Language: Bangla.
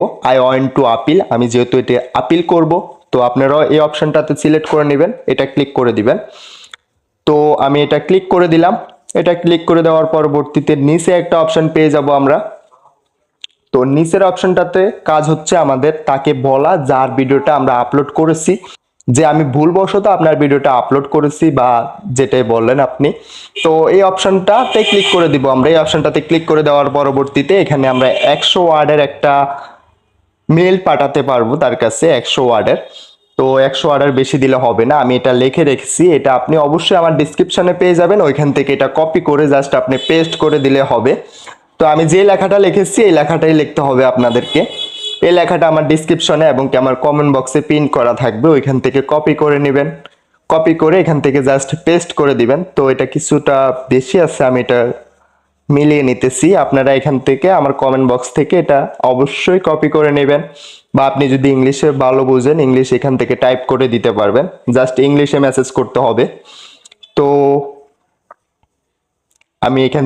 আই ওয়ান্ট টু আপিল, আমি যেহেতু এটা আপিল করব, তো আপনারাও এই অপশনটাতে সিলেক্ট করে নেবেন, এটা ক্লিক করে দিবেন। তো আমি এটা ক্লিক করে দিলাম। এটা ক্লিক করে দেওয়ার পরবর্তীতে নিচে একটা অপশন পেয়ে যাব আমরা। তো নিচের অপশনটাতে কাজ হচ্ছে আমাদের তাকে বলা যার ভিডিওটা আমরা আপলোড করেছি, যে আমি ভুলবশত আপনার ভিডিওটা আপলোড করেছি বা যেটাই বললেন আপনি। তো এই অপশনটাতে ক্লিক করে দিব আমরা। এই অপশনটাতে ক্লিক করে দেওয়ার পরবর্তীতে এখানে আমরা 100 ওয়ার্ডের একটা মেল পাঠাতে পারবো তার কাছে, 100 ওয়ার্ডের। তো 100 ওয়ার্ডের বেশি দিলে হবে না, আমি এটা লিখে রেখেছি, এটা আপনি অবশ্যই আমার ডিসক্রিপশনে পেয়ে যাবেন, ওইখান থেকে এটা কপি করে জাস্ট আপনি পেস্ট করে দিলে হবে। তো আমি যে লেখাটা লিখেছি এই লেখাটাই লিখতে হবে আপনাদেরকে। এই লেখাটা আমার ডিসক্রিপশনে এবং কি আমার কমেন্ট বক্সে পিন করা থাকবে, ওইখান থেকে কপি করে নেবেন। কপি করে এখান থেকে জাস্ট পেস্ট করে দিবেন। তো এটা কিছুটা বেশি আছে, আমি এটা মিলিয়ে নিতেছি। আপনারা এখান থেকে আমার কমেন্ট বক্স থেকে এটা অবশ্যই কপি করে নেবেন, বা আপনি যদি ইংলিশে ভালো বুঝেন ইংলিশ এখান থেকে টাইপ করে দিতে পারবেন, জাস্ট ইংলিশে মেসেজ করতে হবে। তো আমি এখান